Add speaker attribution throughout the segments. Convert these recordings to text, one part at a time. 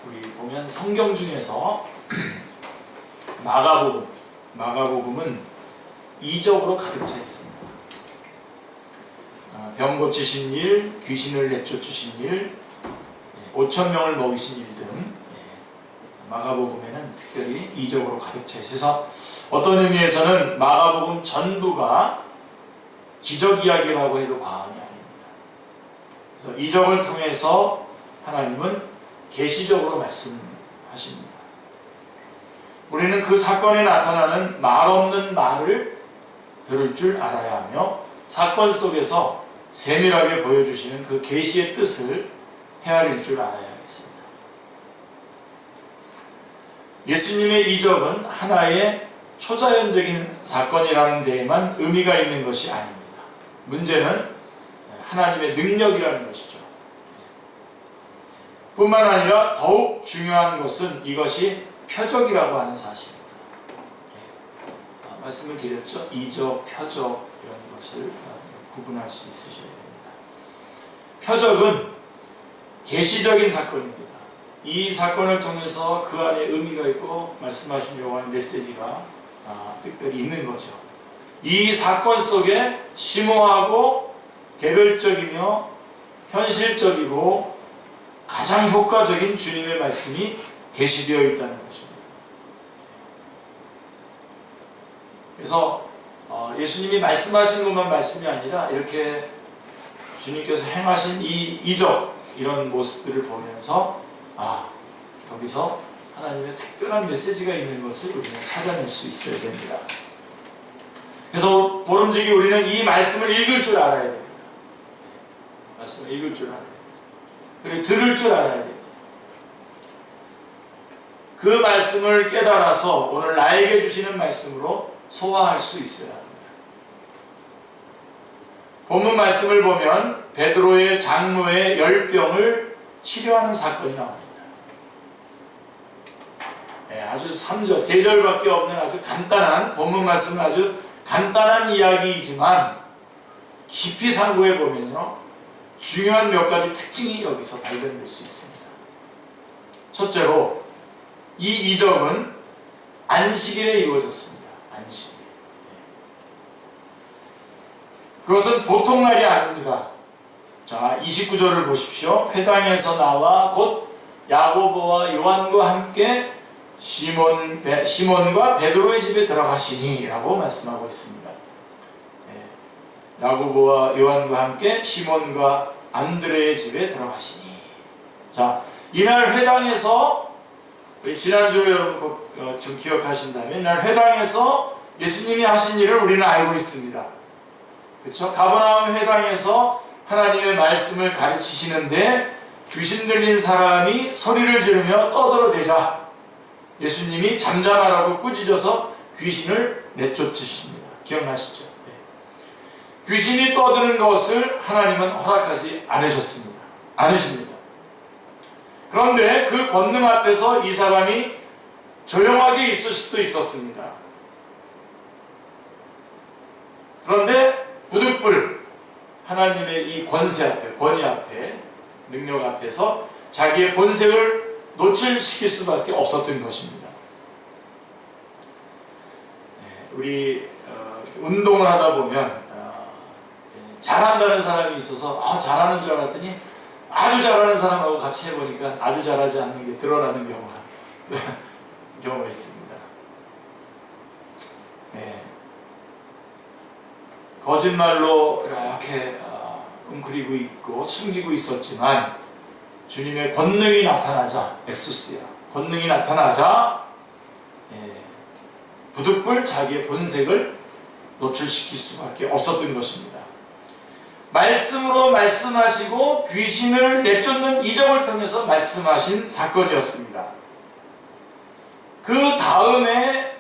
Speaker 1: 우리 보면 성경 중에서 마가복음은 이적으로 가득 차 있습니다. 병 고치신 일, 귀신을 내쫓으신 일, 5천 명을 먹이신 일 등 마가복음에는 특별히 이적으로 가득 차 있어서 어떤 의미에서는 마가복음 전부가 기적 이야기라고 해도 과언이 아닙니다. 그래서 이적을 통해서 하나님은 계시적으로 말씀하십니다. 우리는 그 사건에 나타나는 말 없는 말을 들을 줄 알아야 하며 사건 속에서 세밀하게 보여주시는 그 계시의 뜻을 헤아릴 줄 알아야 하겠습니다. 예수님의 이적은 하나의 초자연적인 사건이라는 데에만 의미가 있는 것이 아닙니다. 문제는 하나님의 능력이라는 것이죠. 뿐만 아니라 더욱 중요한 것은 이것이 표적이라고 하는 사실입니다. 말씀을 드렸죠. 이적, 표적 이런 것을 구분할 수 있으셔야 됩니다. 표적은 계시적인 사건입니다. 이 사건을 통해서 그 안에 의미가 있고 말씀하신 요한의 메시지가 특별히 있는 거죠. 이 사건 속에 심오하고 개별적이며 현실적이고 가장 효과적인 주님의 말씀이 계시되어 있다는 것입니다. 그래서 예수님이 말씀하신 것만 말씀이 아니라 이렇게 주님께서 행하신 이 이적 이런 모습들을 보면서 거기서 하나님의 특별한 메시지가 있는 것을 우리는 찾아낼 수 있어야 됩니다. 그래서 모름지기 우리는 이 말씀을 읽을 줄 알아야 됩니다. 말씀을 읽을 줄 알아야 됩니다. 그리고 들을 줄 알아야 됩니다. 그 말씀을 깨달아서 오늘 나에게 주시는 말씀으로 소화할 수 있어야 합니다. 본문 말씀을 보면 베드로의 장로의 열병을 치료하는 사건이 나옵니다. 아주 3절, 3절밖에 없는 아주 간단한 본문 말씀은 아주 간단한 이야기이지만 깊이 상고해 보면요 중요한 몇 가지 특징이 여기서 발견될 수 있습니다. 첫째로 이 이적은 안식일에 이루어졌습니다. 안식일. 그것은 보통 날이 아닙니다. 자, 29절을 보십시오. 회당에서 나와 곧 야고보와 요한과 함께 시몬과 베드로의 집에 들어가시니 라고 말씀하고 있습니다. 야고보와 요한과 함께 시몬과 안드레의 집에 들어가시니. 자, 이날 회당에서 지난주에 여러분 좀 기억하신다면 이날 회당에서 예수님이 하신 일을 우리는 알고 있습니다. 그렇죠? 가버나움 회당에서 하나님의 말씀을 가르치시는데 귀신 들린 사람이 소리를 지르며 떠들어대자 예수님이 잠잠하라고 꾸짖어서 귀신을 내쫓으십니다. 기억나시죠? 귀신이 떠드는 것을 하나님은 허락하지 않으십니다. 그런데 그 권능 앞에서 이 사람이 조용하게 있을 수도 있었습니다. 그런데 부득불 하나님의 이 권세 앞에, 권위 앞에, 능력 앞에서 자기의 본색을 노출시킬 수밖에 없었던 것입니다. 우리 운동을 하다 보면 잘한다는 사람이 있어서 잘하는 줄 알았더니 아주 잘하는 사람하고 같이 해보니까 아주 잘하지 않는 게 드러나는 경우가 있습니다. 거짓말로 이렇게 웅크리고 있고 숨기고 있었지만 주님의 권능이 나타나자 엑소스야 권능이 나타나자 부득불 자기의 본색을 노출시킬 수밖에 없었던 것입니다. 말씀으로 말씀하시고 귀신을 내쫓는 이적을 통해서 말씀하신 사건이었습니다. 그 다음에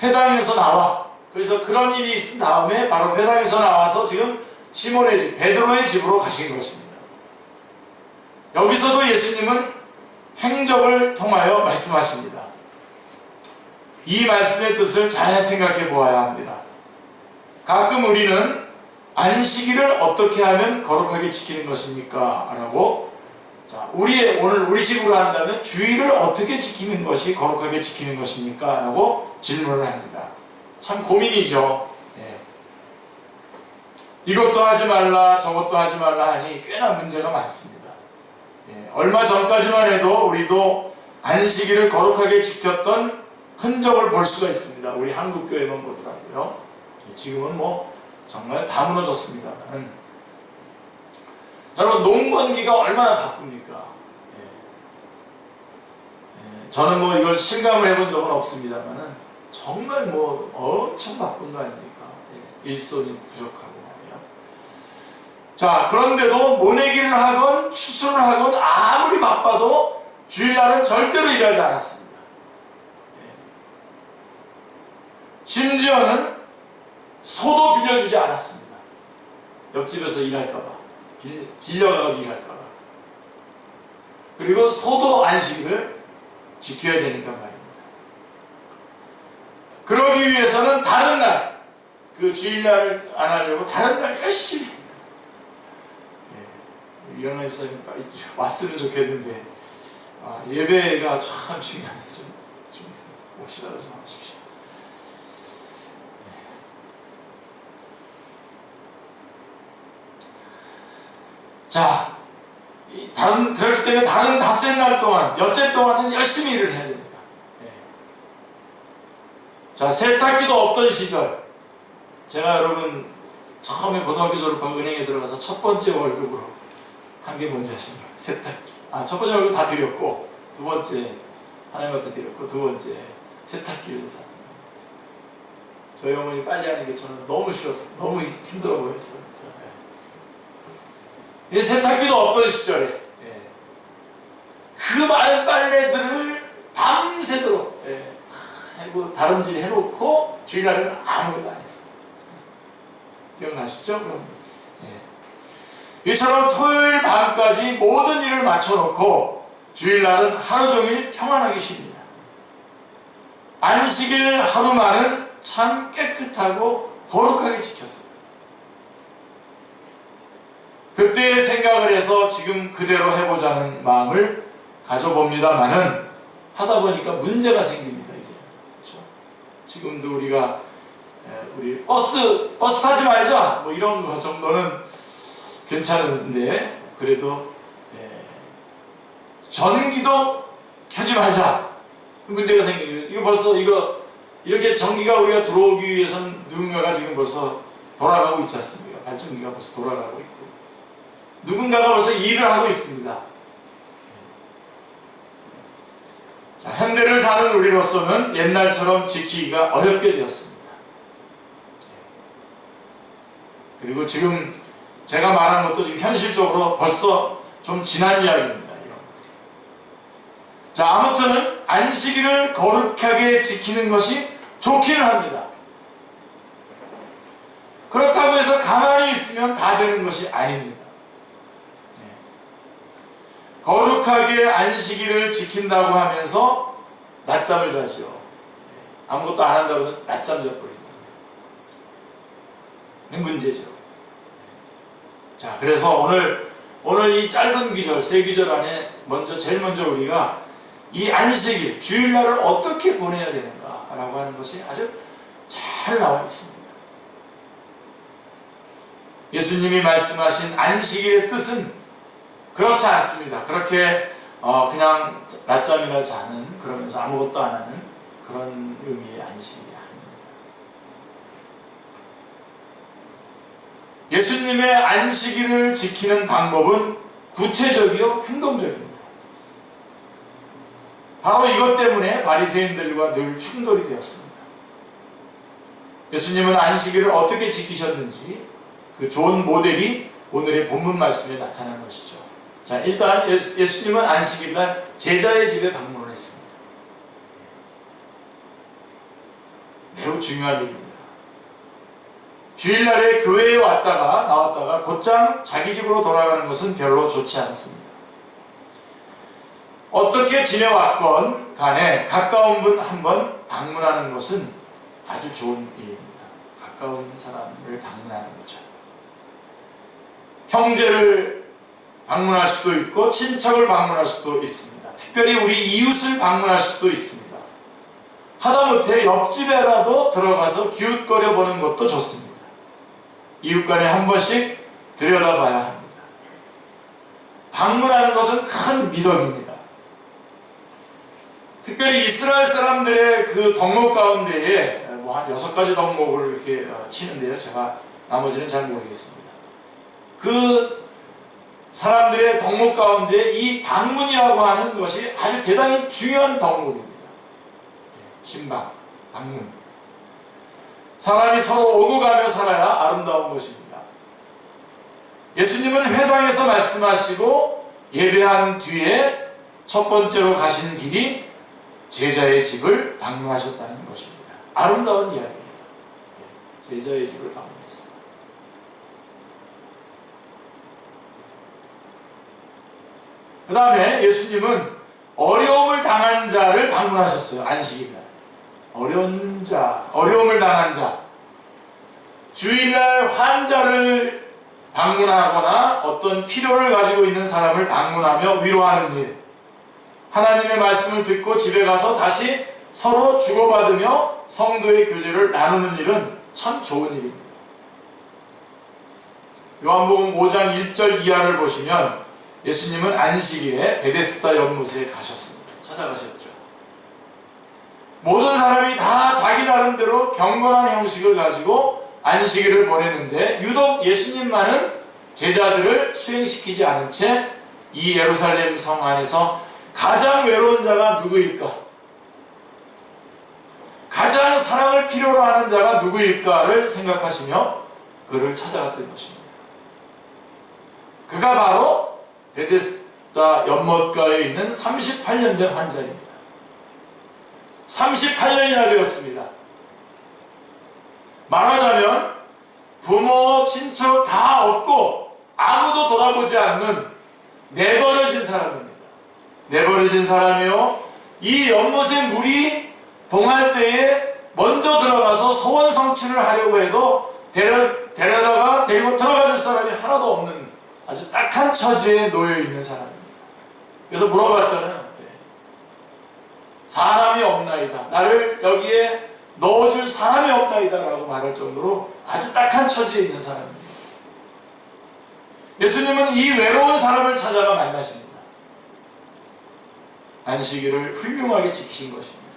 Speaker 1: 회당에서 나와 그래서 그런 일이 있은 다음에 바로 회당에서 나와서 지금 시몬의 집, 베드로의 집으로 가신 것입니다. 여기서도 예수님은 행적을 통하여 말씀하십니다. 이 말씀의 뜻을 잘 생각해 보아야 합니다. 가끔 우리는 안식일을 어떻게 하면 거룩하게 지키는 것입니까? 라고 자, 오늘 우리식으로 한다면 주일을 어떻게 지키는 것이 거룩하게 지키는 것입니까? 라고 질문을 합니다. 참 고민이죠. 예. 이것도 하지 말라 저것도 하지 말라 하니 꽤나 문제가 많습니다. 예. 얼마 전까지만 해도 우리도 안식일을 거룩하게 지켰던 흔적을 볼 수가 있습니다. 우리 한국교회만 보더라도요. 지금은 뭐 정말 다 무너졌습니다만, 여러분 농번기가 얼마나 바쁩니까? 저는 뭐 이걸 실감을 해본 적은 없습니다만은 정말 뭐 엄청 바쁜 거 아닙니까? 일손이 부족하고 말이야. 자, 그런데도 모내기를 하건 추수를 하건 아무리 바빠도 주일날은 절대로 일하지 않았습니다. 심지어는 소도 빌려주지 않았습니다. 옆집에서 일할까봐, 빌려가가지고 일할까봐. 그리고 소도 안식일을 지켜야 되니까 말입니다. 그러기 위해서는 다른 날, 그 주일날 안 하려고 다른 날 열심히 합니다. 이영란 집사님 왔으면 좋겠는데, 예배가 참 중요한데 좀 오시라고 좀 하십시오. 자, 그렇기 때문에 다른 닷새 날 동안, 엿새 동안은 열심히 일을 해야 됩니다. 자, 세탁기도 없던 시절, 제가 여러분 처음에 고등학교 졸업하고 은행에 들어가서 첫 번째 월급으로 한 게 뭔지 아십니까? 세탁기. 첫 번째 월급 다 드렸고, 두 번째 하나님 앞에 드렸고, 두 번째 세탁기를 샀습니다. 저희 어머니 빨래하는 게 저는 너무 싫었어요. 너무 힘들어 보였어요. 그래서 세탁기도 없던 시절에 그 많은 빨래들을 밤새도록 하고 다름질 해놓고 주일날은 아무것도 안 했어요. 기억나시죠? 그럼 이처럼 토요일 밤까지 모든 일을 마쳐놓고 주일날은 하루 종일 평안하기 쉽니다. 안식일 하루만은 참 깨끗하고 거룩하게 지켰어요. 그때의 생각을 해서 지금 그대로 해보자는 마음을 가져봅니다만은 하다 보니까 문제가 생깁니다. 이제 그렇죠? 지금도 우리가 우리 버스 타지 말자 뭐 이런 거 정도는 괜찮은데, 그래도 전기도 켜지 말자 문제가 생겨요. 이거 벌써 이렇게 전기가 우리가 들어오기 위해서는 누군가가 지금 벌써 돌아가고 있지 않습니까? 발전기가 벌써 돌아가고 있고 누군가가 벌써 일을 하고 있습니다. 자, 현대를 사는 우리로서는 옛날처럼 지키기가 어렵게 되었습니다. 그리고 지금 제가 말한 것도 지금 현실적으로 벌써 좀 지난 이야기입니다. 자, 아무튼 안식일을 거룩하게 지키는 것이 좋기는 합니다. 그렇다고 해서 가만히 있으면 다 되는 것이 아닙니다. 거룩하게 안식일을 지킨다고 하면서 낮잠을 자죠. 아무것도 안 한다고 해서 낮잠 자버립니다. 문제죠. 자, 그래서 오늘 이 짧은 귀절, 세 귀절 안에 제일 먼저 우리가 이 안식일, 주일날을 어떻게 보내야 되는가라고 하는 것이 아주 잘 나와 있습니다. 예수님이 말씀하신 안식일의 뜻은 그렇지 않습니다. 그렇게 그냥 낮잠이나 자는, 그러면서 아무것도 안 하는 그런 의미의 안식일이 아닙니다. 예수님의 안식일을 지키는 방법은 구체적이요 행동적입니다. 바로 이것 때문에 바리새인들과 늘 충돌이 되었습니다. 예수님은 안식일을 어떻게 지키셨는지 그 좋은 모델이 오늘의 본문 말씀에 나타난 것이죠. 자, 일단 예수님은 안식일날 제자의 집에 방문을 했습니다. 매우 중요한 일입니다. 주일날에 교회에 나왔다가 곧장 자기 집으로 돌아가는 것은 별로 좋지 않습니다. 어떻게 지내왔건 간에 가까운 분 한 번 방문하는 것은 아주 좋은 일입니다. 가까운 사람을 방문하는 거죠. 형제를 방문할 수도 있고 친척을 방문할 수도 있습니다. 특별히 우리 이웃을 방문할 수도 있습니다. 하다못해 옆집에라도 들어가서 기웃거려 보는 것도 좋습니다. 이웃 간에 한 번씩 들여다봐야 합니다. 방문하는 것은 큰 미덕입니다. 특별히 이스라엘 사람들의 그 덕목 가운데에 한 6가지 덕목을 이렇게 치는데요. 제가 나머지는 잘 모르겠습니다. 그 사람들의 덕목 가운데 이 방문이라고 하는 것이 아주 대단히 중요한 덕목입니다. 신방, 방문. 사람이 서로 오고 가며 살아야 아름다운 것입니다. 예수님은 회당에서 말씀하시고 예배한 뒤에 첫 번째로 가신 길이 제자의 집을 방문하셨다는 것입니다. 아름다운 이야기입니다. 제자의 집을 방문했습니다. 그 다음에 예수님은 어려움을 당한 자를 방문하셨어요. 안식일날. 어려운 자, 어려움을 당한 자. 주일날 환자를 방문하거나 어떤 필요를 가지고 있는 사람을 방문하며 위로하는 일. 하나님의 말씀을 듣고 집에 가서 다시 서로 주고받으며 성도의 교제를 나누는 일은 참 좋은 일입니다. 요한복음 5장 1절 이하를 보시면 예수님은 안식일에 베데스다 연못에 가셨습니다. 찾아가셨죠. 모든 사람이 다 자기 나름대로 경건한 형식을 가지고 안식일을 보내는데 유독 예수님만은 제자들을 수행시키지 않은 채 이 예루살렘 성 안에서 가장 외로운 자가 누구일까? 가장 사랑을 필요로 하는 자가 누구일까를 생각하시며 그를 찾아갔던 것입니다. 그가 바로 베데스다 연못가에 있는 38년 된 환자입니다. 38년이나 되었습니다. 말하자면 부모, 친척 다 없고 아무도 돌아보지 않는 내버려진 사람입니다. 내버려진 사람이요. 이 연못에 물이 동할 때에 먼저 들어가서 소원 성취를 하려고 해도 데려다가 데리고 들어가 줄 사람이 하나도 없는 아주 딱한 처지에 놓여 있는 사람입니다. 그래서 물어봤잖아요. 사람이 없나이다. 나를 여기에 넣어줄 사람이 없나이다 라고 말할 정도로 아주 딱한 처지에 있는 사람입니다. 예수님은 이 외로운 사람을 찾아가 만나십니다. 안식일을 훌륭하게 지키신 것입니다.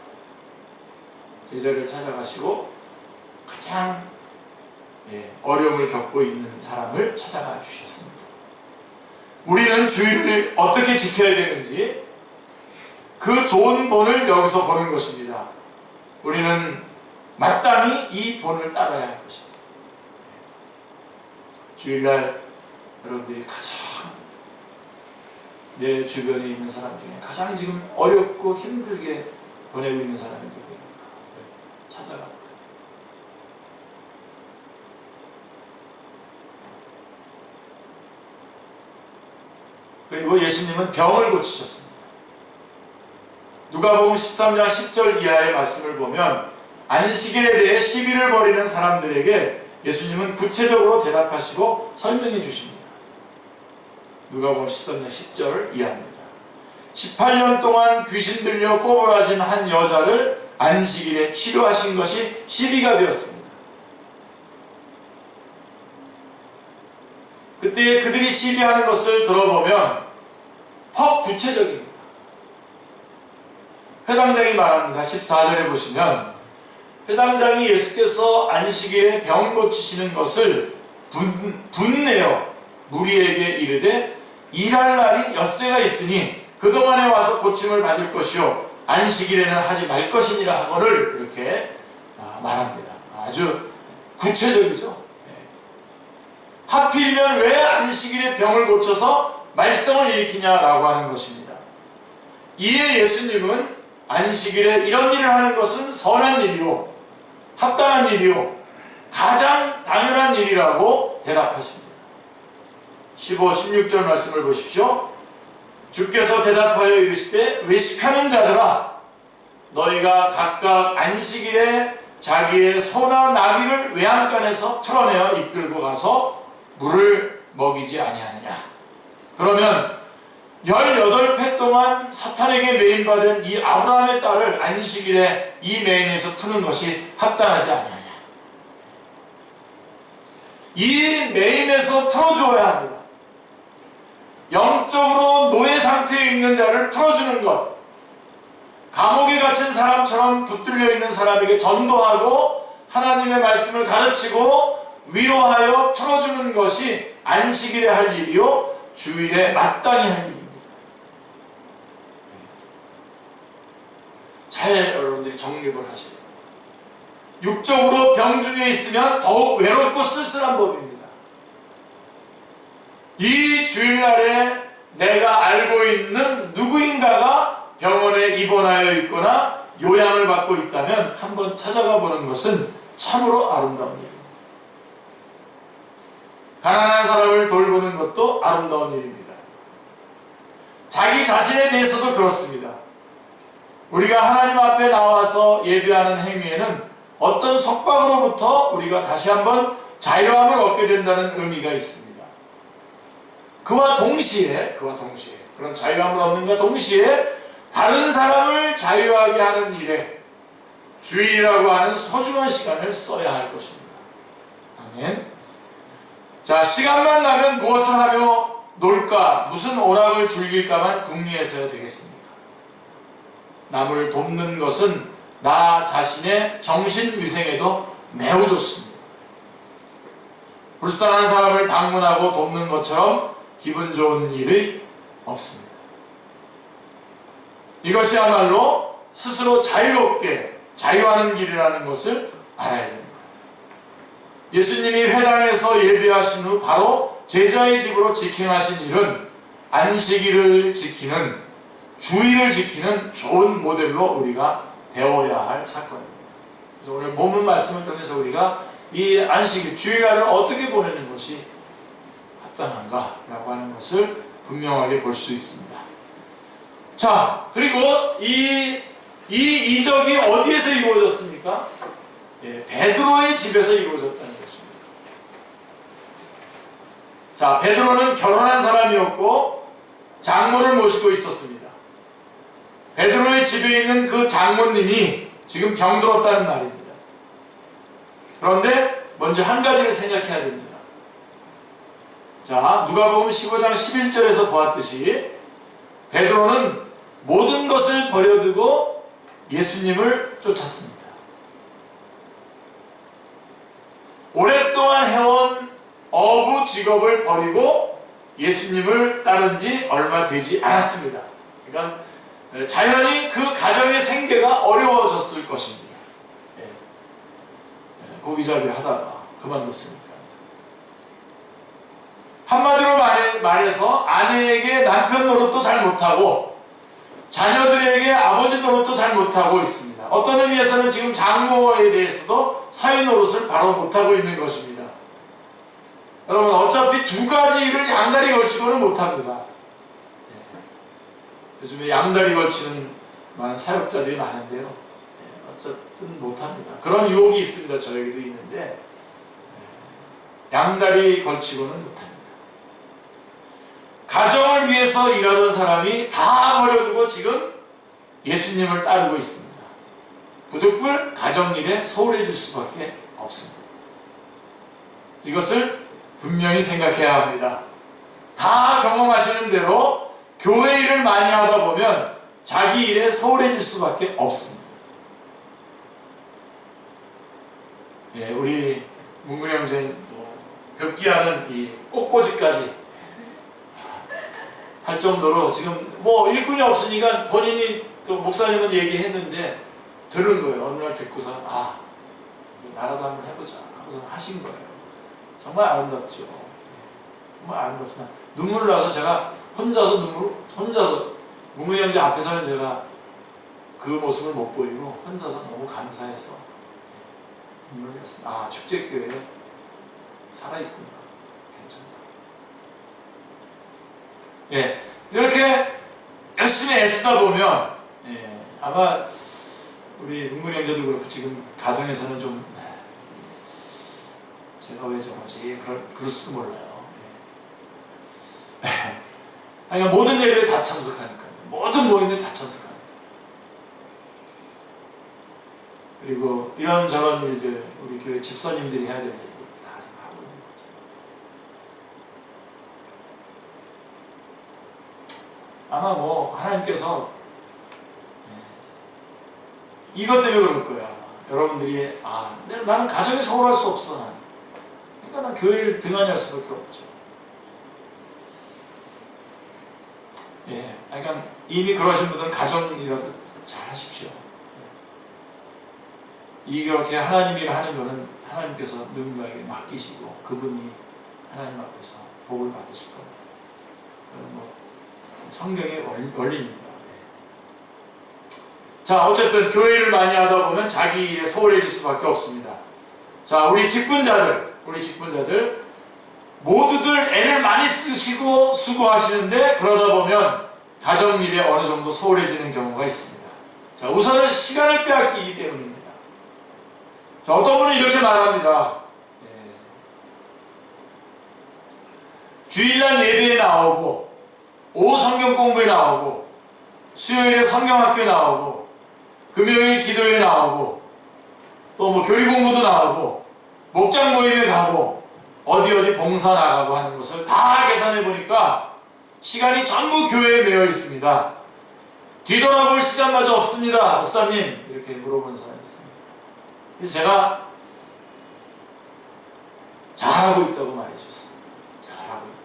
Speaker 1: 제자를 찾아가시고 가장 어려움을 겪고 있는 사람을 찾아가 주셨습니다. 우리는 주일을 어떻게 지켜야 되는지 그 좋은 본을 여기서 보는 것입니다. 우리는 마땅히 이 본을 따라야 할 것입니다. 주일날 여러분들이 가장 내 주변에 있는 사람 중에 가장 지금 어렵고 힘들게 보내고 있는 사람이 누구입니까? 찾아가. 그리고 예수님은 병을 고치셨습니다. 누가복음 13장 10절 이하의 말씀을 보면 안식일에 대해 시비를 벌이는 사람들에게 예수님은 구체적으로 대답하시고 설명해 주십니다. 누가복음 13장 10절 이하입니다. 18년 동안 귀신 들려 꼬부라진 한 여자를 안식일에 치료하신 것이 시비가 되었습니다. 그때 그들이 시비하는 것을 들어보면 퍽 구체적입니다. 회당장이 말합니다. 14절에 보시면 회당장이 예수께서 안식일에 병 고치시는 것을 분내어 무리에게 이르되 일할 날이 엿새가 있으니 그동안에 와서 고침을 받을 것이요 안식일에는 하지 말 것이니라 하거늘 이렇게 말합니다. 아주 구체적이죠. 하필이면 왜 안식일에 병을 고쳐서 말썽을 일으키냐라고 하는 것입니다. 이에 예수님은 안식일에 이런 일을 하는 것은 선한 일이요 합당한 일이요 가장 당연한 일이라고 대답하십니다. 15, 16절 말씀을 보십시오. 주께서 대답하여 이르시되 외식하는 자들아 너희가 각각 안식일에 자기의 소나 나귀를 외양간에서 풀어내어 이끌고 가서 물을 먹이지 아니하느냐. 그러면 18회 동안 사탄에게 매인받은 이 아브라함의 딸을 안식일에 이 매인에서 푸는 것이 합당하지 아니하냐. 이 매인에서 풀어주어야 합니다. 영적으로 노예 상태에 있는 자를 풀어주는 것, 감옥에 갇힌 사람처럼 붙들려 있는 사람에게 전도하고 하나님의 말씀을 가르치고 위로하여 풀어주는 것이 안식일에 할 일이요 주일에 마땅히 할 일입니다. 잘 여러분들이 정립을 하셔야 돼요. 육적으로 병중에 있으면 더욱 외롭고 쓸쓸한 법입니다. 이 주일날에 내가 알고 있는 누구인가가 병원에 입원하여 있거나 요양을 받고 있다면 한번 찾아가 보는 것은 참으로 아름다운 일입니다. 가난한 사람을 돌보는 것도 아름다운 일입니다. 자기 자신에 대해서도 그렇습니다. 우리가 하나님 앞에 나와서 예배하는 행위에는 어떤 속박으로부터 우리가 다시 한번 자유함을 얻게 된다는 의미가 있습니다. 그와 동시에 그런 자유함을 얻는과 동시에 다른 사람을 자유하게 하는 일에 주일이라고 하는 소중한 시간을 써야 할 것입니다. 아멘. 자, 시간만 나면 무엇을 하며 놀까, 무슨 오락을 즐길까만 궁리해서야 되겠습니까? 남을 돕는 것은 나 자신의 정신위생에도 매우 좋습니다. 불쌍한 사람을 방문하고 돕는 것처럼 기분 좋은 일이 없습니다. 이것이야말로 스스로 자유롭게 자유하는 길이라는 것을 알아야 됩니다. 예수님이 회당에서 예배하신 후 바로 제자의 집으로 직행하신 일은 안식일을 지키는, 주일을 지키는 좋은 모델로 우리가 배워야 할 사건입니다. 그래서 오늘 본문 말씀을 통해서 우리가 이 안식일, 주일날을 어떻게 보내는 것이 합당한가라고 하는 것을 분명하게 볼 수 있습니다. 자, 그리고 이 이적이 어디에서 이루어졌습니까? 베드로의 집에서 이루어졌다는 것입니다. 자, 베드로는 결혼한 사람이었고 장모를 모시고 있었습니다. 베드로의 집에 있는 그 장모님이 지금 병들었다는 말입니다. 그런데 먼저 한 가지를 생각해야 됩니다. 자, 누가복음 15장 11절에서 보았듯이 베드로는 모든 것을 버려두고 예수님을 쫓았습니다. 오랫동안 해온 어부 직업을 버리고 예수님을 따른 지 얼마 되지 않았습니다. 그러니까 자연히 그 가정의 생계가 어려워졌을 것입니다. 고기잡이 하다가 그만뒀으니까. 한마디로 말해서 아내에게 남편 노릇도 잘 못하고 자녀들에게 아버지 노릇도 잘 못하고 있습니다. 어떤 의미에서는 지금 장모에 대해서도 사위 노릇을 바로 못하고 있는 것입니다. 여러분, 어차피 두 가지 일을 양다리 걸치고는 못합니다. 요즘에 양다리 걸치는 많은 사역자들이 많은데요. 어쨌든 못합니다. 그런 유혹이 있습니다. 저에게도 있는데 양다리 걸치고는 못합니다. 가정을 위해서 일하던 사람이 다 버려두고 지금 예수님을 따르고 있습니다. 부득불 가정일에 소홀해질 수밖에 없습니다. 이것을 분명히 생각해야 합니다. 다 경험하시는 대로 교회 일을 많이 하다 보면 자기 일에 소홀해질 수밖에 없습니다. 예, 우리 문근영 형제님 급기야는 이 꽃꽂이까지 할 정도로 지금 뭐 일꾼이 없으니까 본인이 또 목사님은 얘기했는데 들은 거예요. 어느 날 듣고서 나라도 한번 해보자 하고서 하신 거예요. 정말 아름답죠. 정말 아름답지만 눈물 나서 제가 혼자서 문근영 형제 앞에서는 제가 그 모습을 못 보이고 혼자서 너무 감사해서 눈물을 흘렸습니다. 축제교회 살아있구나. 괜찮다. 예, 이렇게 열심히 애쓰다 보면 아마 우리 문근영 형제도 그렇고 지금 가정에서는 좀 제가 왜 저러지 그럴지도 몰라요. 그러니까 모든 예배에 다 참석하니까요. 모든 모임에 다 참석하니까. 그리고 이런저런 일들 우리 교회 집사님들이 해야 될 일들 다 하고 있는 거죠. 아마 뭐 하나님께서 이것 때문에 그럴 거야. 여러분들이 나는 가정에 서울할 수 없어. 그러니까 난 교회를 등한히 할 수밖에 없죠. 그러니까 이미 그러신 분들은 가정이라도 잘 하십시오. 이렇게 하나님 일을 하는 거는 하나님께서 누군가에게 맡기시고 그분이 하나님 앞에서 복을 받으실 겁니다. 그건 뭐 성경의 원리입니다. 자, 어쨌든 교회를 많이 하다 보면 자기 일에 소홀해질 수밖에 없습니다. 자, 우리 직분자들 모두들 애를 많이 쓰시고 수고하시는데 그러다 보면 가정 일에 어느 정도 소홀해지는 경우가 있습니다. 자, 우선은 시간을 빼앗기기 때문입니다. 자, 어떤 분은 이렇게 말합니다. 주일날 예배에 나오고 오후 성경 공부에 나오고 수요일에 성경학교에 나오고 금요일 기도에 나오고 또 뭐 교육 공부도 나오고 목장 모임에 가고 어디 봉사 나가고 하는 것을 다 계산해 보니까 시간이 전부 교회에 매여 있습니다. 뒤돌아볼 시간마저 없습니다. 목사님, 이렇게 물어본 사람이 있습니다. 그래서 제가 잘하고 있다고 말해줬습니다. 잘하고 있다.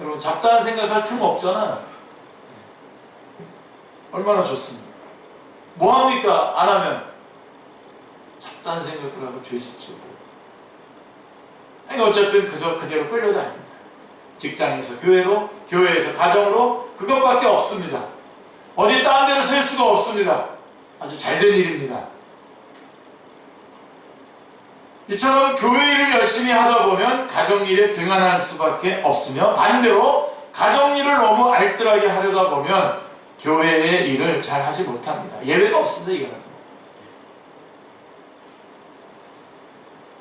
Speaker 1: 여러분, 잡다한 생각할 틈 없잖아요. 얼마나 좋습니까? 뭐합니까? 안 하면 잡다한 생각을 하고 죄짓죠. 아니, 어쨌든 그대로 끌려다닙니다. 직장에서 교회로, 교회에서 가정으로, 그것밖에 없습니다. 어디 딴 데로 셀 수가 없습니다. 아주 잘된 일입니다. 이처럼 교회 일을 열심히 하다 보면 가정일에 등한할 수밖에 없으며, 반대로 가정일을 너무 알뜰하게 하려다 보면 교회의 일을 잘 하지 못합니다. 예외가 없습니다. 이거는.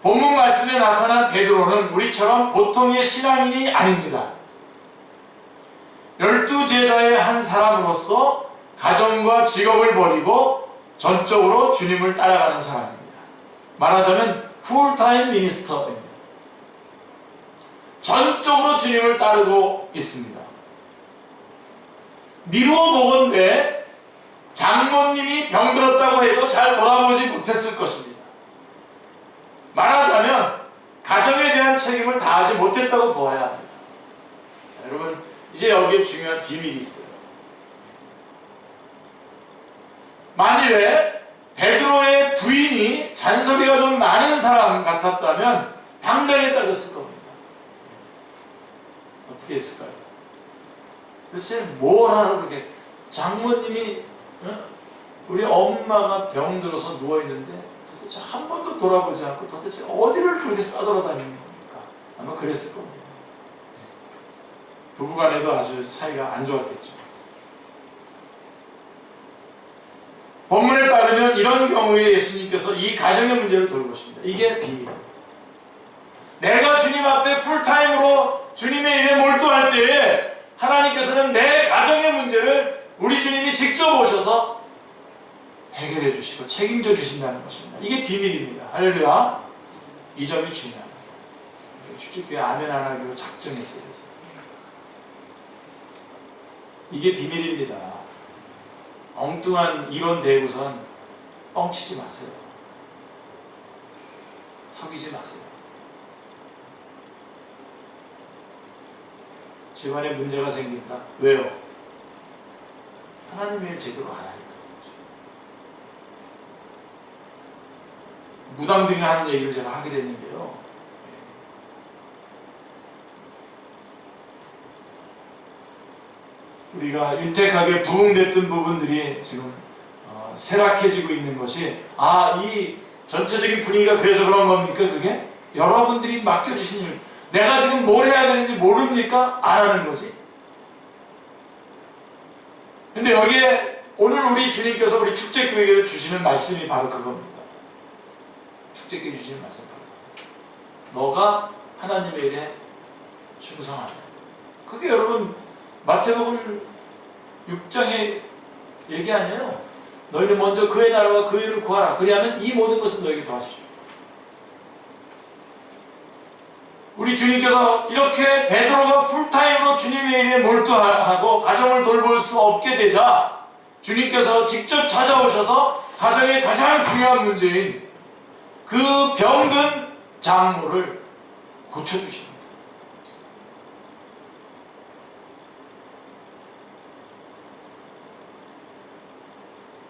Speaker 1: 본문 말씀에 나타난 베드로는 우리처럼 보통의 신앙인이 아닙니다. 12제자의 한 사람으로서 가정과 직업을 버리고 전적으로 주님을 따라가는 사람입니다. 말하자면 풀타임 미니스터입니다. 전적으로 주님을 따르고 있습니다. 미루어 보건대 장모님이 병들었다고 해도 잘 돌아보지 못했을 것입니다. 말하자면 가정에 대한 책임을 다하지 못했다고 보아야 합니다. 자, 여러분, 이제 여기에 중요한 비밀이 있어요. 만일에 베드로의 부인이 잔소리가 좀 많은 사람 같았다면 당장에 따졌을 겁니다. 어떻게 했을까요? 도대체 뭘 하나 그렇게 장모님이 우리 엄마가 병들어서 누워있는데 도대체 한 번도 돌아보지 않고 도대체 어디를 그렇게 싸돌아다니는 겁니까? 아마 그랬을 겁니다. 부부간에도 아주 사이가 안 좋았겠죠. 본문에 따르면 이런 경우에 예수님께서 이 가정의 문제를 돌보십니다. 이게 비밀입니다. 내가 주님 앞에 풀타임으로 주님의 일에 몰두할 때에 하나님께서는 내 가정의 문제를 우리 주님이 직접 오셔서 해결해 주시고 책임져 주신다는 것입니다. 이게 비밀입니다. 할렐루야. 이 점이 중요합니다. 축제교회 아멘 안 하기로 작정했어요. 이게 비밀입니다. 엉뚱한 이론 대고선 뻥치지 마세요. 속이지 마세요. 집안에 문제가 생긴다. 왜요? 하나님의 일 제대로 안 하니까. 무당등이 하는 얘기를 제가 하게 됐는데요. 우리가 윤택하게 부흥됐던 부분들이 지금 쇠락해지고 있는 것이, 이 전체적인 분위기가 그래서 그런 겁니까? 그게? 여러분들이 맡겨주신 일, 내가 지금 뭘 해야 되는지 모릅니까? 안 하는 거지. 근데 여기에 오늘 우리 주님께서 우리 축제교회에 주시는 말씀이 바로 그겁니다. 축제교회 주시는 말씀 바로 너가 하나님의 일에 충성하라. 그게 여러분 마태복음 6장의 얘기 아니에요. 너희는 먼저 그의 나라와 그 의를 구하라. 그리하면 이 모든 것은 너에게 더하시리라. 우리 주님께서 이렇게 베드로가 풀타임으로 주님의 일에 몰두하고 가정을 돌볼 수 없게 되자 주님께서 직접 찾아오셔서 가정의 가장 중요한 문제인 그 병든 장모를 고쳐주십니다.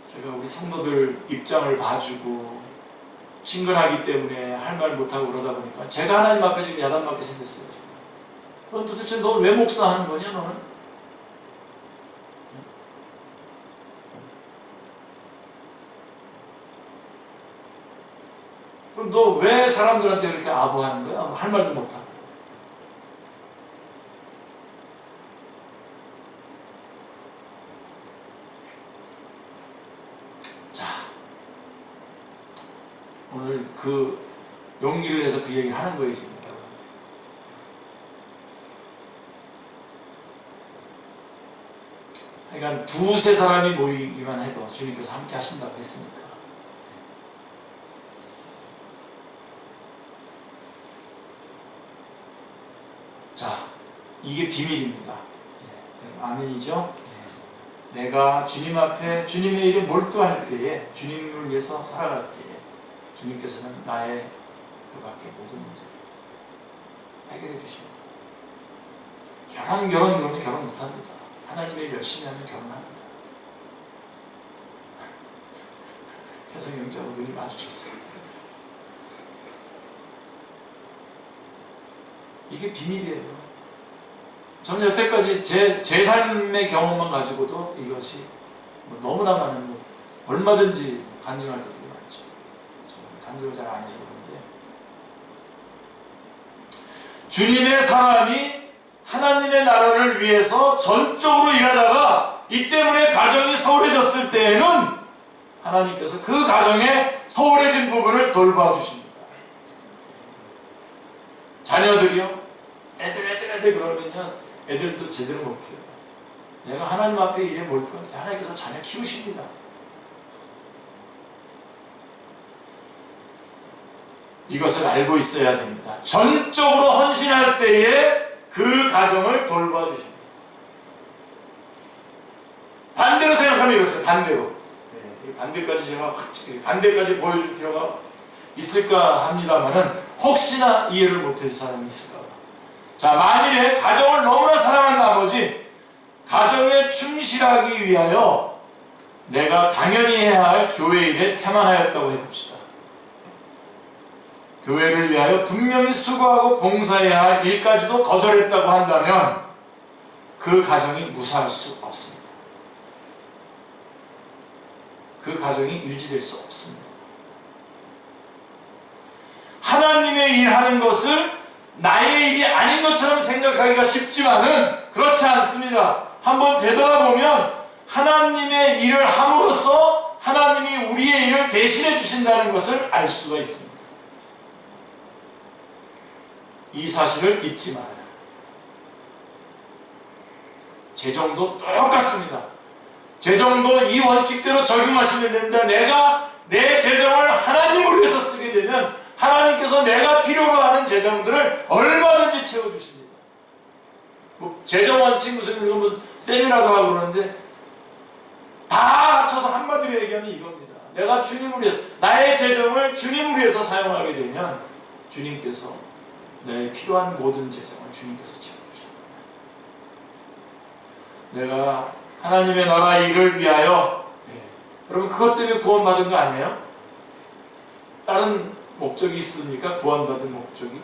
Speaker 1: 제가 우리 성도들 입장을 봐주고 친근하기 때문에 할 말 못하고 그러다 보니까 제가 하나님 앞에 지금 야단맞게 생겼어요. 넌 도대체 너 왜 목사하는 거냐 너는? 그럼 너 왜 사람들한테 그렇게 아부하는 거야? 할 말도 못하고. 자, 오늘 그 용기를 내서 그 얘기를 하는 거예요 지금. 그러니까 두세 사람이 모이기만 해도 주님께서 함께 하신다고 했으니까. 자, 이게 비밀입니다. 아멘이죠? 내가 주님 앞에 주님의 일에 몰두할 때에, 주님을 위해서 살아갈 때에 주님께서는 나의 그 밖에 모든 문제를 해결해 주십니다. 결혼은 결혼 못합니다. 하나님의 일 열심히 하면 결혼합니다. 태성 형제하고 눈이 마주쳤어요. 이게 비밀이에요. 저는 여태까지 제 삶의 경험만 가지고도 이것이 너무나 많은, 얼마든지 간증할 것들이 많죠. 저는 간증을 잘 안 해서 그런데, 주님의 사람이 하나님의 나라를 위해서 전적으로 일하다가 이 때문에 가정이 소홀해졌을 때에는 하나님께서 그 가정의 소홀해진 부분을 돌봐주십니다. 자녀들이요? 애들 그러면요, 애들도 제대로 못 키워요. 내가 하나님 앞에 일에 몰두할 때 하나님께서 자녀 키우십니다. 이것을 알고 있어야 됩니다. 전적으로 헌신할 때에 그 가정을 돌봐주십니다. 반대로 생각하면 이것을 반대로, 반대까지 제가 반대까지 보여줄 필요가 있을까 합니다만은 혹시나 이해를 못할 사람이 있을까 봐. 자, 만일에 가정을 너무나 사랑한 나머지 가정에 충실하기 위하여 내가 당연히 해야 할 교회 일에 태만하였다고 해봅시다. 교회를 위하여 분명히 수고하고 봉사해야 할 일까지도 거절했다고 한다면 그 가정이 무사할 수 없습니다. 그 가정이 유지될 수 없습니다. 하나님의 일하는 것을 나의 일이 아닌 것처럼 생각하기가 쉽지만은 그렇지 않습니다. 한번 되돌아보면 하나님의 일을 함으로써 하나님이 우리의 일을 대신해 주신다는 것을 알 수가 있습니다. 이 사실을 잊지 말아요. 재정도 똑같습니다. 재정도 이 원칙대로 적용하시면 됩니다. 내가 내 재정을 하나님을 위해서 쓰게 되면 하나님께서 내가 필요로 하는 재정들을 얼마든지 채워주십니다. 뭐 재정 원칙 무슨 세미나도 하고 그러는데 다 합쳐서 한마디로 얘기하면 이겁니다. 내가 주님을 위해서, 나의 재정을 주님을 위해서 사용하게 되면 주님께서 내 필요한 모든 재정을 주님께서 채워주십니다. 내가 하나님의 나라 일을 위하여, 여러분 그것 때문에 구원받은 거 아니에요? 다른 목적이 있습니까? 구원받은 목적이?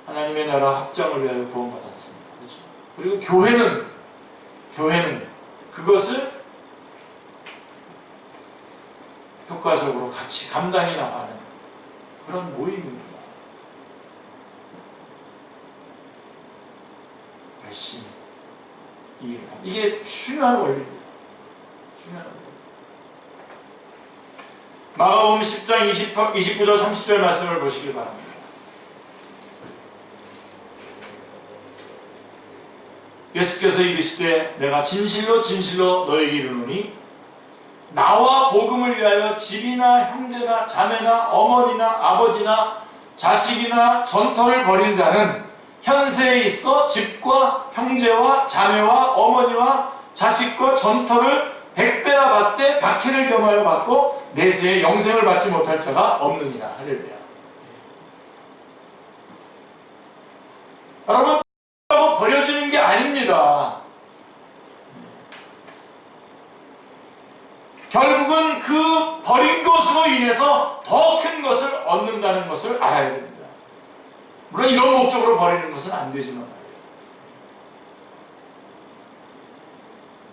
Speaker 1: 하나님의 나라 확장을 위하여 구원받았습니다. 그렇죠? 그리고 교회는 그것을 효과적으로 같이 감당해 나가는 그런 모임입니다. 열심히 이 일을 합니다. 이게 중요한 원리입니다. 중요한 원리. 마가복음 10장 29절 30절 말씀을 보시길 바랍니다. 예수께서 이르시되 내가 진실로 진실로 너에게 이르노니 나와 복음을 위하여 집이나 형제나 자매나 어머니나 아버지나 자식이나 전터를 벌인 자는 현세에 있어 집과 형제와 자매와 어머니와 자식과 전터를 100배나 받되 박해를 겸하여 받고 내세에 영생을 받지 못할 자가 없느니라. 할렐루야. 여러분, 버려지는 게 아닙니다. 결국은 그 버린 것으로 인해서 더 큰 것을 얻는다는 것을 알아야 됩니다. 물론 이런 목적으로 버리는 것은 안 되지만 말이에요.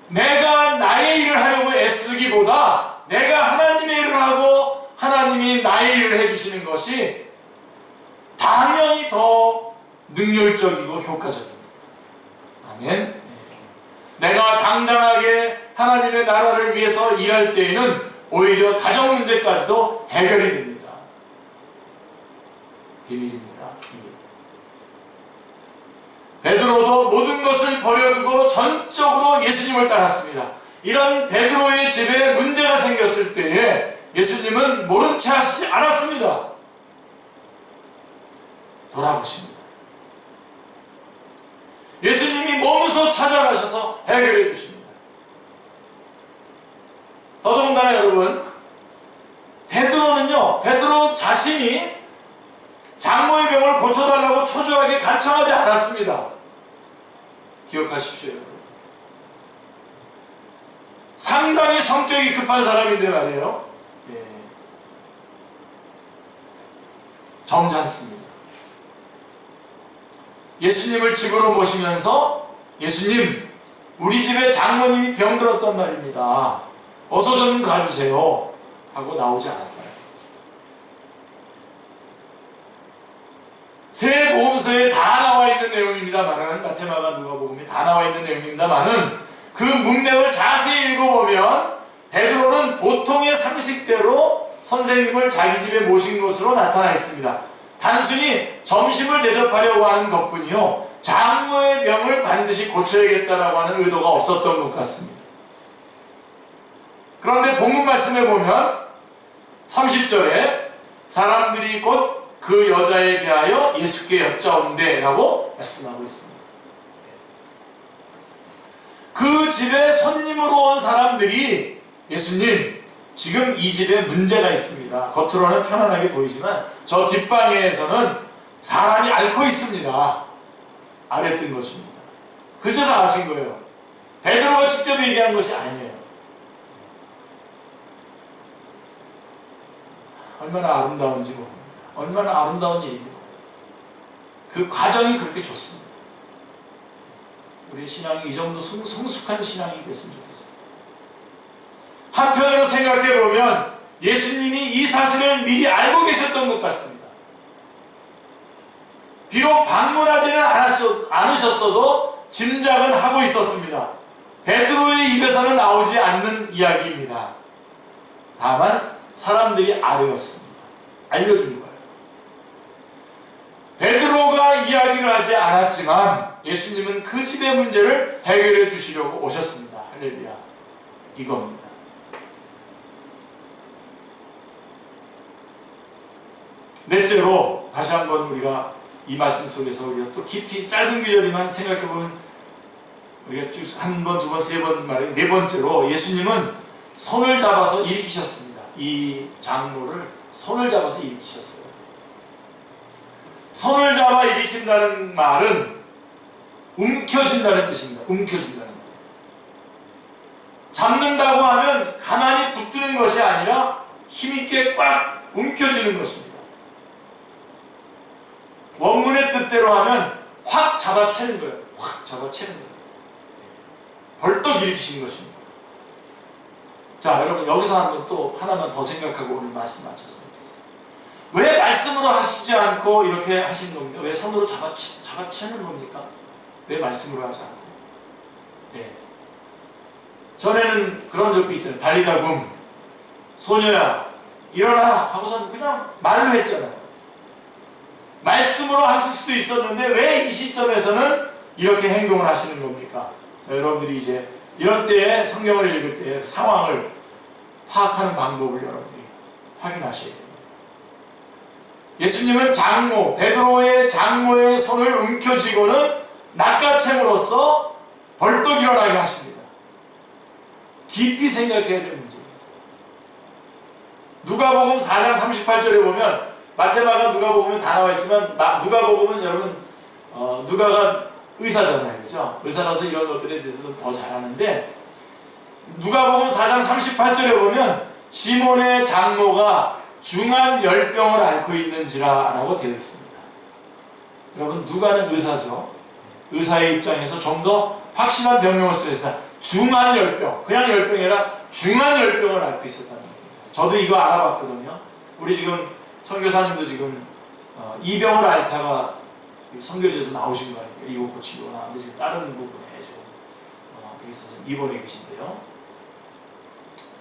Speaker 1: 내가 나의 일을 하려고 애쓰기보다 내가 하나님의 일을 하고 하나님이 나의 일을 해주시는 것이 당연히 더 능률적이고 효과적입니다. 아멘. 내가 당당하게 하나님의 나라를 위해서 일할 때에는 오히려 가정 문제까지도 해결이 됩니다. 비밀입니다. 베드로도 모든 것을 버려두고 전적으로 예수님을 따랐습니다. 이런 베드로의 집에 문제가 생겼을 때에 예수님은 모른 채 하시지 않았습니다. 돌아보십니다. 예수님이 몸소 찾아가셔서 해결해 주십니다. 더더군다나 여러분, 베드로 자신이 장모의 병을 고쳐달라고 초조하게 간청하지 않았습니다. 기억하십시오, 여러분. 상당히 성격이 급한 사람인데 말이에요. 점잖습니다. 예수님을 집으로 모시면서 예수님, 우리 집에 장모님이 병들었단 말입니다. 어서 좀 가주세요 하고 나오지 않았다. 새 복음서에 다 나와 있는 내용입니다만은, 마태마가 누가복음에 다 나와 있는 내용입니다만은, 그 문맥을 자세히 읽어보면 베드로는 보통의 상식대로 선생님을 자기 집에 모신 것으로 나타나 있습니다. 단순히 점심을 대접하려고 하는 것뿐이요, 장모의 병을 반드시 고쳐야겠다라고 하는 의도가 없었던 것 같습니다. 그런데 본문 말씀에 보면 30절에 사람들이 곧 그 여자에 대하여 예수께 여짜온대 라고 말씀하고 있습니다. 그 집에 손님으로 온 사람들이 예수님, 지금 이 집에 문제가 있습니다. 겉으로는 편안하게 보이지만 저 뒷방에서는 사람이 앓고 있습니다. 아랬던 것입니다. 그제서 아신 거예요. 베드로가 직접 얘기한 것이 아니에요. 얼마나 아름다운지 모릅니다. 얼마나 아름다운 일인지 모릅니다. 그 과정이 그렇게 좋습니다. 우리 신앙이 이 정도 성숙한 신앙이 됐으면 좋겠습니다. 한편으로 생각해보면 예수님이 이 사실을 미리 알고 계셨던 것 같습니다. 비록 방문하지는 않으셨어도 짐작은 하고 있었습니다. 베드로의 입에서는 나오지 않는 이야기입니다. 다만 사람들이 알았습니다. 알려준 거예요. 베드로가 이야기를 하지 않았지만 예수님은 그 집의 문제를 해결해 주시려고 오셨습니다. 할렐루야. 이겁니다. 넷째로 다시 한번 우리가 이 말씀 속에서 우리가 또 깊이 짧은 구절이만 생각해보면 우리가 쭉 한 번, 두 번, 세 번 말해 네 번째로 예수님은 손을 잡아서 일으키셨습니다. 이 장로를 손을 잡아서 일으키셨어요. 손을 잡아 일으킨다는 말은 움켜쥔다는 뜻입니다. 움켜쥔다는 뜻. 잡는다고 하면 가만히 붙드는 것이 아니라 힘있게 꽉 움켜쥐는 것입니다. 원문의 뜻대로 하면 확 잡아채는 거예요. 확 잡아채는 거예요. 벌떡 일으키시는 것입니다. 자, 여러분 여기서 한번 또 하나만 더 생각하고 오늘 말씀 마쳤으면 좋겠어요. 왜 말씀으로 하시지 않고 이렇게 하시는 겁니까? 왜 손으로 잡아채는 겁니까? 왜 말씀으로 하지 않고? 네. 전에는 그런 적도 있잖아요. 달리다 굼, 소녀야 일어나 하고서 그냥 말로 했잖아요. 말씀으로 하실 수도 있었는데 왜 이 시점에서는 이렇게 행동을 하시는 겁니까? 자, 여러분들이 이제 이런 때에 성경을 읽을 때 상황을 파악하는 방법을 여러분들이 확인하셔야 됩니다. 예수님은 장모, 베드로의 장모의 손을 움켜쥐고는 낚아채므로써 벌떡 일어나게 하십니다. 깊이 생각해야 될 문제입니다. 누가복음 4장 38절에 보면, 마태마가 누가복음에 다 나와 있지만 누가복음은 여러분 누가가 의사잖아요, 그렇죠? 의사라서 이런 것들에 대해서 좀 더 잘하는데, 누가복음 4장 38절에 보면 시몬의 장모가 중한 열병을 앓고 있는지라 라고 되어 있습니다. 여러분, 누가는 의사죠. 의사의 입장에서 좀 더 확실한 병명을 쓰겠습니다. 중한 열병, 그냥 열병이 아니라 중한 열병을 앓고 있었다는 겁니다. 저도 이거 알아봤거든요. 우리 지금 선교사님도 지금 이 병을 앓다가 선교지에서 나오신 거 아니에요? 이거 고치고 나왔는데 지금 다른 부분에 지금 그래서 지금 입원해 계신데요.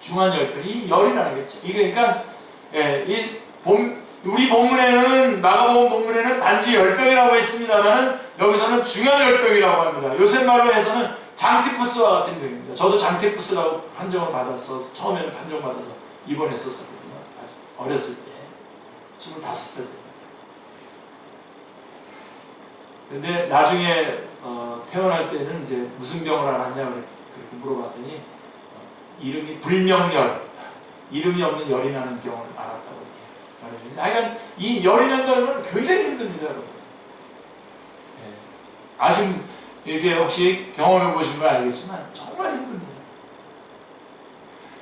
Speaker 1: 중한 열병, 이 열이라는 게 이게 그러니까 우리 본문에는, 마가복음 본문에는 단지 열병이라고 했습니다만 여기서는 중한 열병이라고 합니다. 요새 말로 해서는 장티푸스와 같은 병입니다. 저도 장티푸스라고 판정을 받아서 처음에는 판정받아서 입원했었거든요. 아주 어렸을 때, 25살 때. 근데 나중에 태어날 때는 이제 무슨 병을 앓았냐 그렇게 물어봤더니 이름이 불명열, 이름이 없는 열이 나는 병을 앓았다고 이렇게 말해주는데, 하여간 이 열이 난다는 건 굉장히 힘듭니다, 여러분. 아시면 이게 혹시 경험해 보신 분 알겠지만 정말 힘듭니다.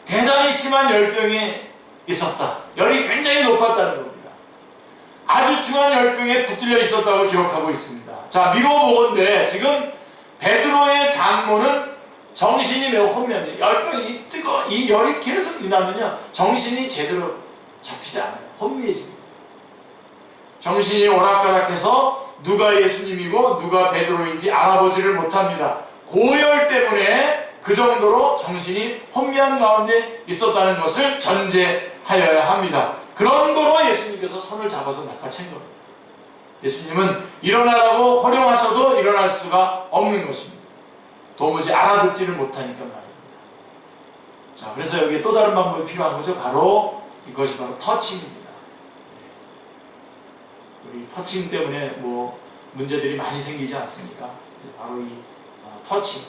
Speaker 1: 대단히 심한 열병이 있었다. 열이 굉장히 높았다는 겁니다. 아주 중한 열병에 붙들려 있었다고 기억하고 있습니다. 자, 미루어 보건대 지금 베드로의 장모는 정신이 매우 혼미합니다. 열병이 이 열이 계속 나면요, 정신이 제대로 잡히지 않아요. 혼미해집니다. 정신이 오락가락해서 누가 예수님이고 누가 베드로인지 알아보지를 못합니다. 고열 때문에 그 정도로 정신이 혼미한 가운데 있었다는 것을 전제하여야 합니다. 그런 거로 예수님께서 손을 잡아서 낚아챈 겁니다. 예수님은 일어나라고 허령하셔도 일어날 수가 없는 것입니다. 도무지 알아듣지를 못하니까 말입니다. 자, 그래서 여기에 또 다른 방법이 필요한 거죠. 바로 이것이 바로 터칭입니다. 우리 터칭 때문에 뭐 문제들이 많이 생기지 않습니까? 바로 이 터칭.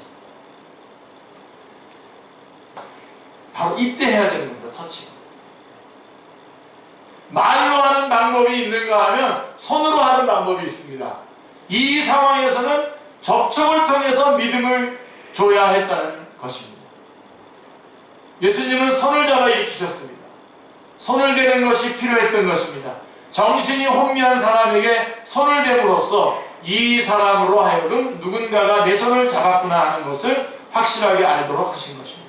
Speaker 1: 바로 이때 해야 되는 겁니다. 터칭. 말로 하는 방법이 있는가 하면 손으로 하는 방법이 있습니다. 이 상황에서는 접촉을 통해서 믿음을 줘야 했다는 것입니다. 예수님은 손을 잡아 일으키셨습니다. 손을 대는 것이 필요했던 것입니다. 정신이 혼미한 사람에게 손을 댐으로써 이 사람으로 하여금 누군가가 내 손을 잡았구나 하는 것을 확실하게 알도록 하신 것입니다.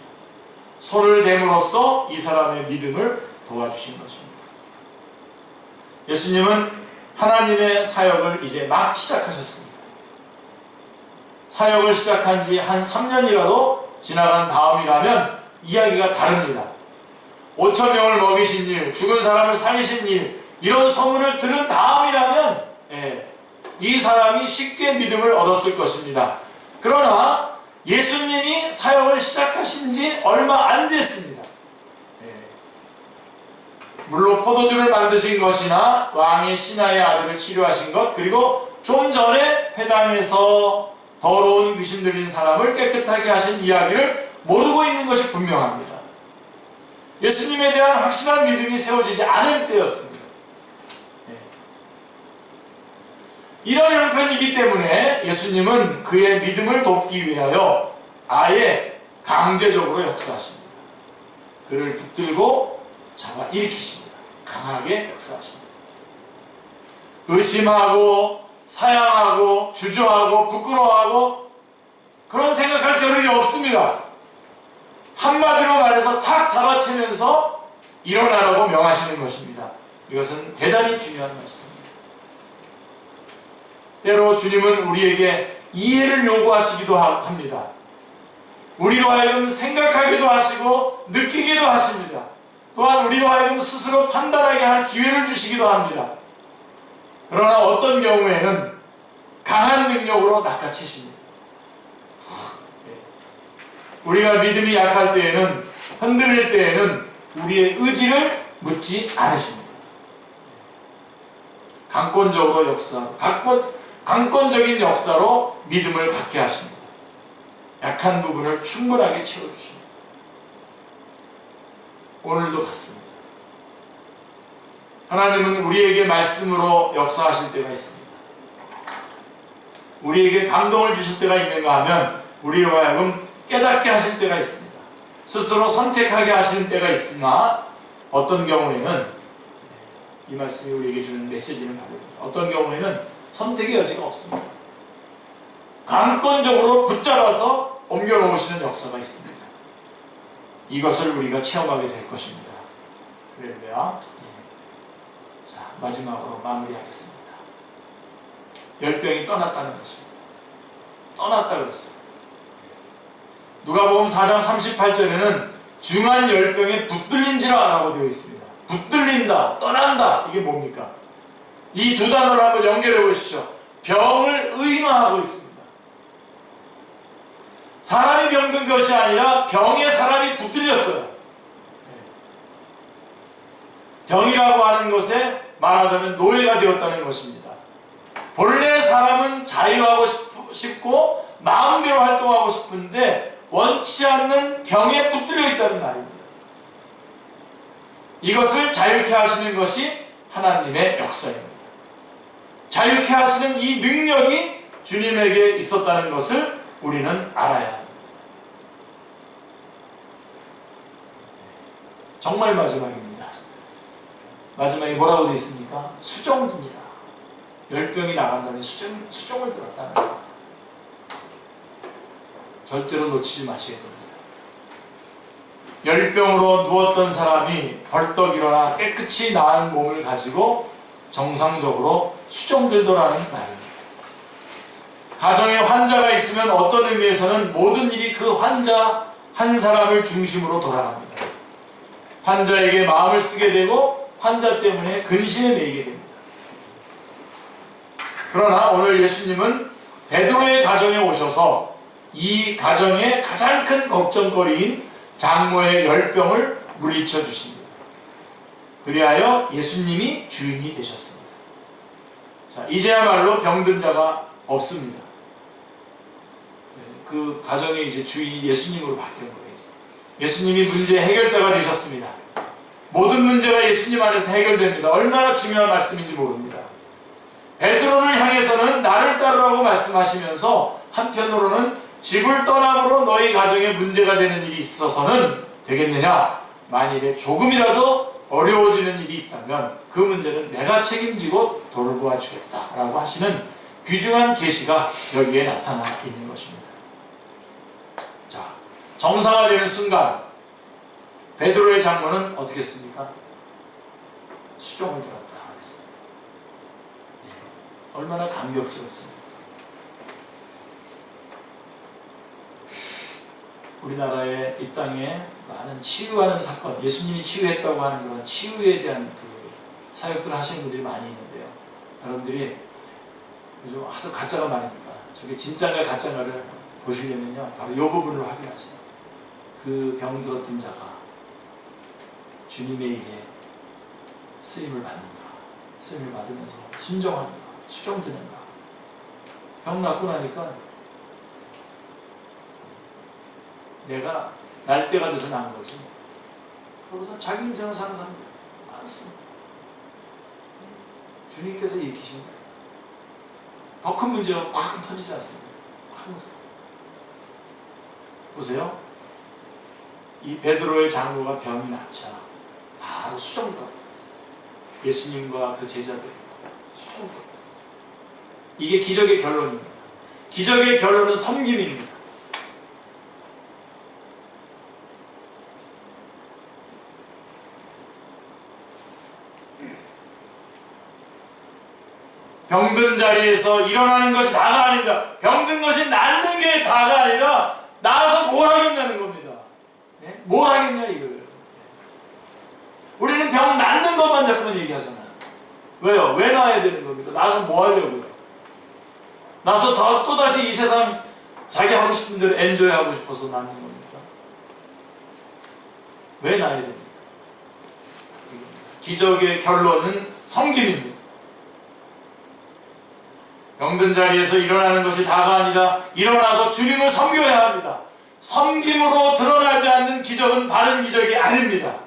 Speaker 1: 손을 댐으로써 이 사람의 믿음을 도와주신 것입니다. 예수님은 하나님의 사역을 이제 막 시작하셨습니다. 사역을 시작한 지 한 3년이라도 지나간 다음이라면 이야기가 다릅니다. 5,000명을 먹이신 일, 죽은 사람을 살리신 일, 이런 소문을 들은 다음이라면 이 사람이 쉽게 믿음을 얻었을 것입니다. 그러나 예수님이 사역을 시작하신 지 얼마 안 됐습니다. 물론 포도주를 만드신 것이나 왕의 신하의 아들을 치료하신 것, 그리고 좀 전에 회당에서 더러운 귀신 들린 사람을 깨끗하게 하신 이야기를 모르고 있는 것이 분명합니다. 예수님에 대한 확실한 믿음이 세워지지 않은 때였습니다. 이런 형편이기 때문에 예수님은 그의 믿음을 돕기 위하여 아예 강제적으로 역사하십니다. 그를 붙들고 잡아 일으키십니다. 강하게 역사하십니다. 의심하고 사양하고 주저하고 부끄러워하고 그런 생각할 겨를이 없습니다. 한마디로 말해서 탁 잡아채면서 일어나라고 명하시는 것입니다. 이것은 대단히 중요한 말씀입니다. 때로 주님은 우리에게 이해를 요구하시기도 합니다. 우리로 하여금 생각하기도 하시고 느끼기도 하십니다. 또한 우리로 하여금 스스로 판단하게 할 기회를 주시기도 합니다. 그러나 어떤 경우에는 강한 능력으로 낚아채십니다. 우리가 믿음이 약할 때에는, 흔들릴 때에는 우리의 의지를 묻지 않으십니다. 강권적으로 강권적인 역사로 믿음을 갖게 하십니다. 약한 부분을 충분하게 채워주십니다. 오늘도 같습니다. 하나님은 우리에게 말씀으로 역사하실 때가 있습니다. 우리에게 감동을 주실 때가 있는가 하면 우리로 하여금 깨닫게 하실 때가 있습니다. 스스로 선택하게 하시는 때가 있으나 어떤 경우에는 이 말씀이 우리에게 주는 메시지는 다릅니다. 어떤 경우에는 선택의 여지가 없습니다. 강권적으로 붙잡아서 옮겨놓으시는 역사가 있습니다. 이것을 우리가 체험하게 될 것입니다. 할렐루야. 자, 마지막으로 마무리하겠습니다. 열병이 떠났다는 것입니다. 떠났다 그랬어요. 누가복음 4장 38절에는 중한 열병에 붙들린지라 라고 되어 있습니다. 붙들린다, 떠난다, 이게 뭡니까? 이 두 단어를 한번 연결해 보십시오. 병을 의인화하고 있습니다. 사람이 병든 것이 아니라 병에 사람이 붙들렸어요. 병이라고 하는 것에 말하자면 노예가 되었다는 것입니다. 본래 사람은 자유하고 싶고 마음대로 활동하고 싶은데 원치 않는 병에 붙들려 있다는 말입니다. 이것을 자유케 하시는 것이 하나님의 역사입니다. 자유케 하시는 이 능력이 주님에게 있었다는 것을 우리는 알아야 합니다. 정말 마지막입니다. 마지막에 뭐라고 되어 있습니까? 수정드니라. 열병이 나간다면 수정을 들었다는 겁니다. 절대로 놓치지 마셔야 됩니다. 열병으로 누웠던 사람이 벌떡 일어나 깨끗이 나은 몸을 가지고 정상적으로 수정되더라는 말입니다. 가정에 환자가 있으면 어떤 의미에서는 모든 일이 그 환자 한 사람을 중심으로 돌아갑니다. 환자에게 마음을 쓰게 되고 환자 때문에 근심에 매이게 됩니다. 그러나 오늘 예수님은 베드로의 가정에 오셔서 이 가정의 가장 큰 걱정거리인 장모의 열병을 물리쳐 주십니다. 그리하여 예수님이 주인이 되셨습니다. 자, 이제야말로 병든 자가 없습니다. 그 가정의 이제 주인이 예수님으로 바뀐 거예요. 예수님이 문제 해결자가 되셨습니다. 모든 문제가 예수님 안에서 해결됩니다. 얼마나 중요한 말씀인지 모릅니다. 베드로를 향해서는 나를 따르라고 말씀하시면서 한편으로는 집을 떠남으로 너희 가정에 문제가 되는 일이 있어서는 되겠느냐? 만일에 조금이라도 어려워지는 일이 있다면 그 문제는 내가 책임지고 돌보아 주겠다라고 하시는 귀중한 계시가 여기에 나타나 있는 것입니다. 자, 정상화되는 순간 베드로의 장모는 어떻게 했습니까? 수종을 들었다 그랬습니다. 얼마나 감격스럽습니까? 우리나라의 이 땅에 많은 치유하는 사건, 예수님이 치유했다고 하는 그런 치유에 대한 그 사역들을 하시는 분들이 많이 있는데요. 여러분들이 요즘 하도 가짜가 많으니까 저게 진짜인가 가짜인가를 보시려면요, 바로 이 부분을 확인하세요. 그 병 들었던 자가 주님의 일에 쓰임을 받는가, 쓰임을 받으면서 순종하는가, 수정드는가. 병 낫고 나니까 내가 날 때가 돼서 난 거지. 그러고서 자기 인생을 사는 사람이 많습니다. 주님께서 일으키신 거예요. 더 큰 문제가 확 터지지 않습니다. 항상. 보세요. 이 베드로의 장로가 병이 낫자 바로 수정들어갔어요. 예수님과 그 제자들 수정들어갔어요. 이게 기적의 결론입니다. 기적의 결론은 섬김입니다. 병든 자리에서 일어나는 것이 다가 아니다. 병든 것이 낫는 게 다가 아니라 나아서 뭘 하겠냐는 겁니다. 네? 뭘 하겠냐 이거예요. 우리는 병 낫는 것만 자꾸만 얘기하잖아요. 왜요? 왜 나아야 되는 겁니까? 나아서 뭐 하려고요? 나서 또다시 이 세상 자기 하고 싶은 대로 엔조이 하고 싶어서 낳는 겁니까? 왜 낳아야 됩니까? 기적의 결론은 섬김입니다. 병든 자리에서 일어나는 것이 다가 아니라 일어나서 주님을 섬겨야 합니다. 섬김으로 드러나지 않는 기적은 바른 기적이 아닙니다.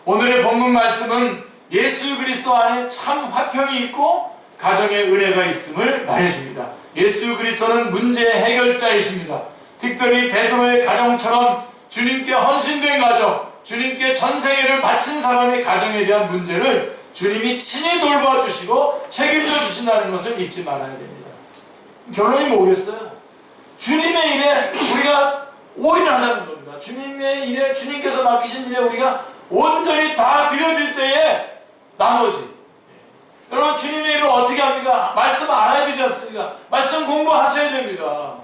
Speaker 1: 오늘의 본문 말씀은 예수 그리스도 안에 참 화평이 있고 가정의 은혜가 있음을 말해줍니다. 예수 그리스도는 문제의 해결자이십니다. 특별히 베드로의 가정처럼 주님께 헌신된 가정, 주님께 전생애를 바친 사람의 가정에 대한 문제를 주님이 친히 돌봐주시고 책임져 주신다는 것을 잊지 말아야 됩니다. 결론이 뭐겠어요? 주님의 일에 우리가 올인하자는 겁니다. 주님의 일에, 주님께서 맡기신 일에 우리가 온전히 다 드려질 때에 나머지, 여러분 주님의 일을 어떻게 합니까? 말씀 알아야 되지 않습니까? 말씀 공부하셔야 됩니다.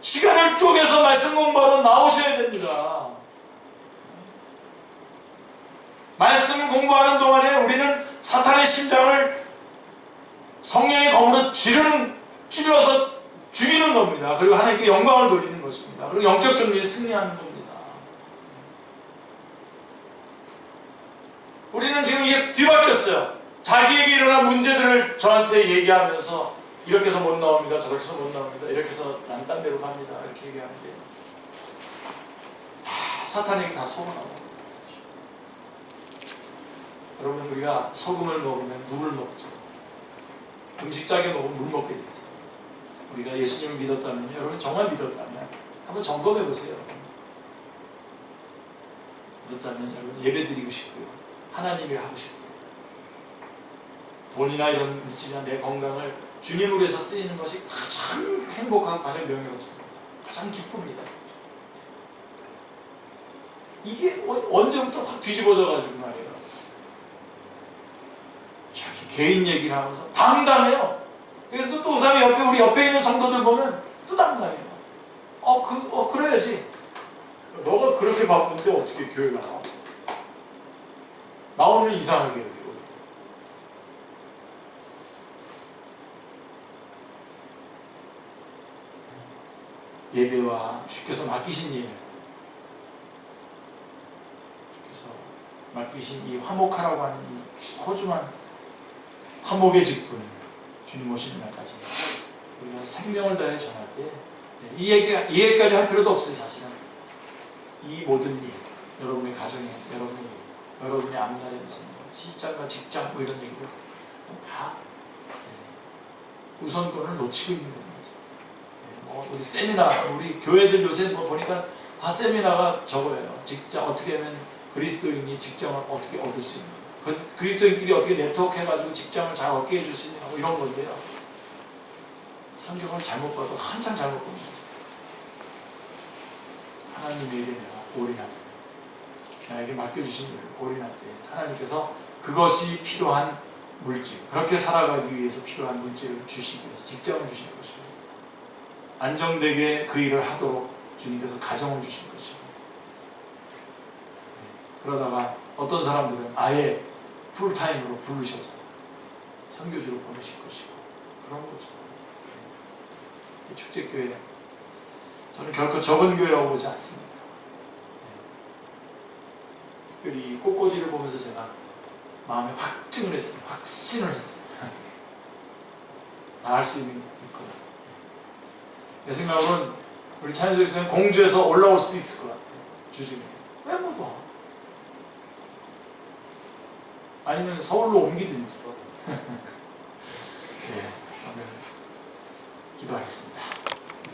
Speaker 1: 시간을 쪼개서 말씀 공부하러 나오셔야 됩니다. 말씀 공부하는 동안에 우리는 사탄의 심장을 성령의 검으로 찔러서 죽이는 겁니다. 그리고 하나님께 영광을 돌리는 것입니다. 그리고 영적 정리에 승리하는 겁니다. 우리는 지금 이게 뒤바뀌었어요. 자기에게 일어난 문제들을 저한테 얘기하면서 이렇게 해서 못 나옵니다. 저렇게 해서 못 나옵니다. 이렇게 해서 난 딴 데로 갑니다. 이렇게 얘기하는데 사탄에게 다 속아나옵니다. 여러분 우리가 소금을 먹으면 물을 먹죠. 음식 짜게 먹으면 물 먹게 돼 있어요. 우리가 예수님을 믿었다면, 여러분 정말 믿었다면 한번 점검해 보세요. 믿었다면 여러분 예배 드리고 싶고요. 하나님 일 하고 싶고요. 돈이나 이런 물질이나 내 건강을 주님을 위해서 쓰이는 것이 가장 행복하고 가장 명예롭습니다. 가장 기쁩니다. 이게 언제부터 확 뒤집어져가지고 말이에요. 자기 개인 얘기를 하면서 당당해요. 그래서 또 그다음에 우리 옆에 있는 성도들 보면 또 당당해요. 그래야지. 너가 그렇게 바쁜데 어떻게 교회 나와? 나오면 이상하게 여기고. 예배와 주께서 맡기신 일, 주께서 맡기신 이 화목하라고 하는 이 소중한 화목의 직분, 주님 오시는 날까지 우리가 생명을 다해 전할 때, 이 얘기까지 할 필요도 없어요. 사실은 이 모든 일, 여러분의 가정에, 여러분의 앞날에 무슨 시장과 직장 이런 얘기를 다 우선권을 놓치고 있는 겁니다. 우리 세미나, 우리 교회들 요새 보니까 다 세미나가 저거예요. 직장 어떻게 하면 그리스도인이 직장을 어떻게 얻을 수 있는, 그리스도인끼리 어떻게 네트워크 해가지고 직장을 잘 얻게 해줄 수 있냐, 이런 건데요. 성경을 잘못 봐도 한참 잘못 봅니다. 하나님의 일에 내가 올인할 때, 나에게 맡겨주신 일을 올인할 때 하나님께서 그것이 필요한 물질, 그렇게 살아가기 위해서 필요한 물질을 주시기 위해서 직장을 주신 것이고, 안정되게 그 일을 하도록 주님께서 가정을 주신 것이고, 그러다가 어떤 사람들은 아예 풀타임으로 부르셔서 선교지로 보내실 것이고, 그런 거죠. 축제교회, 저는 결코 적은 교회라고 보지 않습니다. 특별히 꽃꽂이를 보면서 제가 마음에 확신을 했어요. 다 할 수 있는 거예요. 내 생각으로는 우리 찬양소에서는 공주에서 올라올 수도 있을 것 같아요. 주중에. 왜 못 와? 아니면 서울로 옮기든지. 네, 오늘 기도하겠습니다.